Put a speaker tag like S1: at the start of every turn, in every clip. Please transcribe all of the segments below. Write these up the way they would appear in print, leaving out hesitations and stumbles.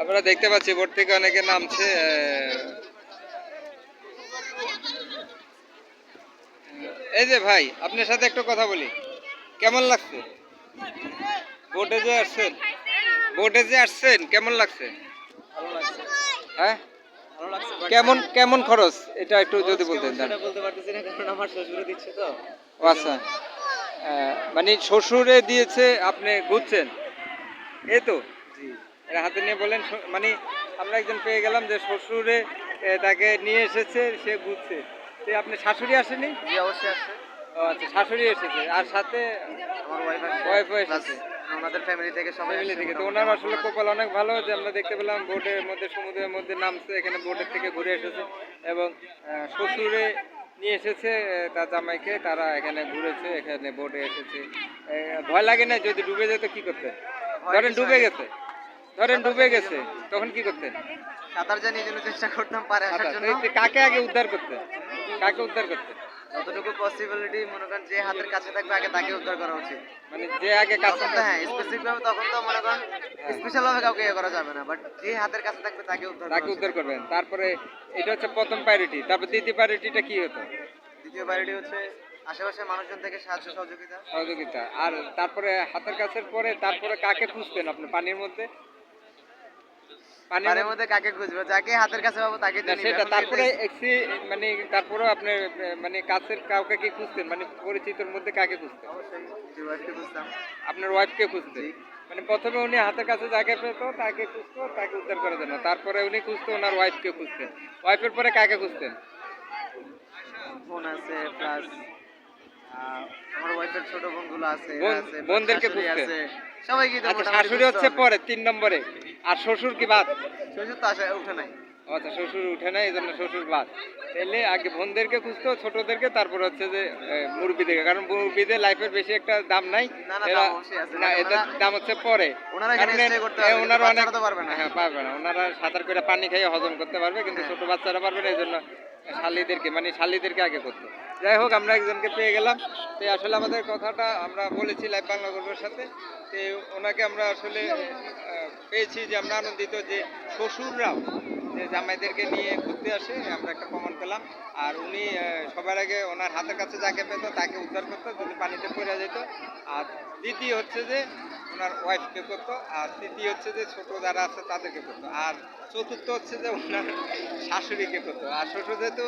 S1: আপনারা দেখতে পাচ্ছি বোট থেকে অনেকে নামছে। এই যে ভাই, আপনার সাথে একটু কথা বলি, কেমন লাগছে বোটে যে আসছেন? বোটে যে আসছেন কেমন লাগছে?
S2: ভালো লাগছে।
S1: হ্যাঁ,
S2: ভালো লাগছে।
S1: কেমন কেমন খরচ এটা একটু যদি বলতেন।
S2: সেটা বলতে পারতেছি না, কারণ আমার শ্বশুরে দিচ্ছে তো।
S1: ও আচ্ছা, মানে শ্বশুরে দিয়েছে, আপনি ঘুরছেন এই তো?
S2: জি।
S1: এটা হাতে নিয়ে বলেন, মানে আমরা একজন পেয়ে গেলাম যে শ্বশুরে তাকে নিয়ে এসেছে, সে ঘুরছে। তো আপনি শাশুড়ি আসেনি?
S2: জি, অবশ্যই আসছে।
S1: ও আচ্ছা, শাশুড়ি এসেছে আর সাথে
S2: আমার ওয়াইফ আসছে।
S1: ওয়াইফও
S2: প্লাস
S1: এসেছে
S2: ওনাদের ফ্যামিলি থেকে সবাই
S1: ফ্যামিলি
S2: আসছে
S1: থেকে। তো
S2: মোটামুটি।
S1: ওনার
S2: আমার
S1: আসলে
S2: বোন
S1: কপাল অনেক ভালো যে আমরা দেখতে পেলাম বোটের মধ্যে, সমুদ্রের মধ্যে নামছে, এখানে বোটের থেকে ঘুরে এসেছে এবং শ্বশুরে নিয়ে এসেছে তার জামাইকে, তারা এখানে ঘুরেছে, এখানে বোটে এসেছে। ভয় লাগে না যদি ডুবে যেত কি করতে?
S2: ভয়
S1: ধরেন
S2: কিছু
S1: ডুবে
S2: আগে
S1: গেছে, ধরেন ডুবে গেছে, তখন কি করতেন?
S2: সাঁতার জানি এই জন্য চেষ্টা করতাম পারে আসার
S1: আচ্ছা,
S2: জন্য।
S1: তো কাকে আগে উদ্ধার করতে? কাকে উদ্ধার করতে?
S2: যতটুকু পসিবিলিটি মনে করেন যে হাতের কাছে থাকবে আগে তাকে উদ্ধার করা উচিত।
S1: মানে যে আগে কাছে
S2: তখন তো হ্যাঁ, স্পেসিফিক ভাবে তখন তো মনে করেন স্পেশাল ভাবে কাউকে ইয়ে করা যাবে না, বাট যে হাতের কাছে থাকবে তাকে উদ্ধার করা
S1: তাকে
S2: উচিত।
S1: উদ্ধার করবেন। তারপরে এটা হচ্ছে প্রথম প্রায়োরিটি, তারপর দ্বিতীয় প্রায়োরিটিটা কি হতো?
S2: দ্বিতীয় বাড়িটি হচ্ছে আশেপাশের মানুষজন থেকে সাহায্য সহযোগিতা।
S1: সহযোগিতা। আর তারপরে হাতের কাছের পরে তারপরে কাকে খুঁজতেন আপনি পানির মধ্যে? পানির
S2: পানির
S1: মধ্যে
S2: মধ্যে কাকে খুঁজবে, যাকে হাতের কাছে পাবো তাকে
S1: না
S2: দিয়ে নিবে।
S1: সেটা,
S2: এখন
S1: তারপরে
S2: এটাই-
S1: মানে তারপরেও আপনি মানে কাছের কাউকে কি খুঁজতেন, মানে পরিচিতর মধ্যে কাকে খুঁজতেন?
S2: অবশ্যই নিজের ওয়াইফকে খুঁজতাম।
S1: আপনার ওয়াইফকে খুঁজতেন?
S2: জি।
S1: মানে প্রথমে উনি হাতের কাছে যাকে পেত তাকে খুঁজতো, তাকে উদ্ধার করার জন্য। তারপরে উনি খুঁজতো ওনার ওয়াইফকে খুঁজতেন। ওয়াইফের পরে কাকে খুঁজতেন?
S2: বোন আছে, প্লাস আমার ওয়াইফের ছোট বোনগুলো আছে, এরা
S1: বোন,
S2: আছে,
S1: বোনদেরকে
S2: শাশুড়ি
S1: খুঁজতেন?
S2: আছে, সবাইকে তো
S1: আচ্ছা,
S2: মোটামুটি
S1: শাশুড়ি
S2: খুঁজতে
S1: হচ্ছে
S2: হবে।
S1: পরে 3 নম্বরে, আর শ্বশুর কি বাদ?
S2: শ্বশুর তো আসে উঠে নাই।
S1: আচ্ছা, শ্বশুর উঠে নাই, এই জন্য শ্বশুর বাদ। তাহলে আগে বোনদেরকে খুঁজতো, ছোটদেরকে, তারপর হচ্ছে যে মুরব্বিদেরকে, কারণ মুরব্বিদের লাইফের বেশি একটা দাম নাই।
S2: না না,
S1: এরা
S2: দাম অবশ্যই আছে,
S1: না,
S2: but
S1: এটার
S2: ওনারা
S1: দাম হচ্ছে পরে।
S2: ওনারা এখানে
S1: কারণ
S2: স্টে করতে পারবে, কিন্তু
S1: ওনারা অনেক,
S2: বাচ্চারা তো পারবে না।
S1: হ্যাঁ পারবে না, ওনারা সাঁতার করে পানি খেয়ে হজম করতে পারবে, কিন্তু
S2: হ্যাঁ।
S1: ছোট বাচ্চারা পারবে না, এই জন্য শালিদেরকে, মানে শালিদেরকে আগে করতো। যাই হোক, আমরা একজনকে পেয়ে গেলাম। তো আসলে আমাদের কথাটা আমরা বলেছি লাইভ বাংলা গল্পের সাথে। তো ওনাকে আমরা আসলে পেয়েছি যে আমরা আনন্দিত যে শ্বশুররাও যে জামাইদেরকে নিয়ে ঘুরতে আসে, আমরা একটা প্রমাণ পেলাম। আর উনি সবার আগে ওনার হাতের কাছে যাকে পেত তাকে উদ্ধার করতো যদি পানিতে পড়ে যেত। আর দ্বিতীয় হচ্ছে যে ওনার ওয়াইফকে করতো। আর তৃতীয় হচ্ছে যে ছোট যারা আছে তাদেরকে করতো। আর চতুর্থ হচ্ছে যে ওনার শাশুড়িকে করতো। আর শ্বশুর যেহেতু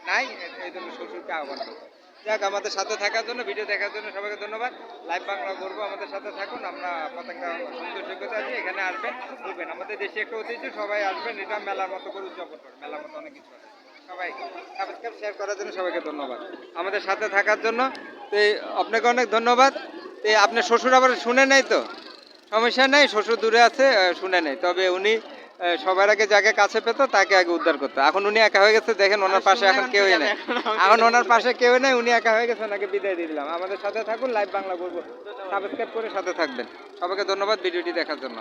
S1: নাই, এই জন্য শ্বশুরকে আহ্বান করতো। যাক, আমাদের সাথে থাকার জন্য, ভিডিও দেখার জন্য সবাইকে ধন্যবাদ। লাইভ বাংলা করবো, আমাদের সাথে থাকুন। আমরা প্রত্যেকটা সুন্দর যোগ্যতা আছি, এখানে আসবেন, ঘুরবেন। আমাদের দেশে একটা ঐতিহ্য, সবাই আসবেন, এটা মেলার মতো করে উদযাপন করবেন। মেলার মতো অনেক কিছু আছে। সবাই সাবস্ক্রাইব শেয়ার করার জন্য সবাইকে ধন্যবাদ, আমাদের সাথে থাকার জন্য। তো আপনাকে অনেক ধন্যবাদ। তো আপনার শ্বশুর আবার শুনে নাই তো? সমস্যা নেই, শ্বশুর দূরে আছে, শুনে নেই। তবে উনি সবার আগে যাকে কাছে পেত তাকে আগে উদ্ধার করতো। এখন উনি একা হয়ে গেছে, দেখেন ওনার পাশে এখন কেউই নেই। এখন ওনার পাশে কেউ নেই, উনি একা হয়ে গেছে, ওনাকে বিদায় দিয়ে দিলাম। আমাদের সাথে থাকুন, লাইভ বাংলা করবো, সাবস্ক্রাইব করে সাথে থাকবেন। সবাইকে ধন্যবাদ ভিডিওটি দেখার জন্য।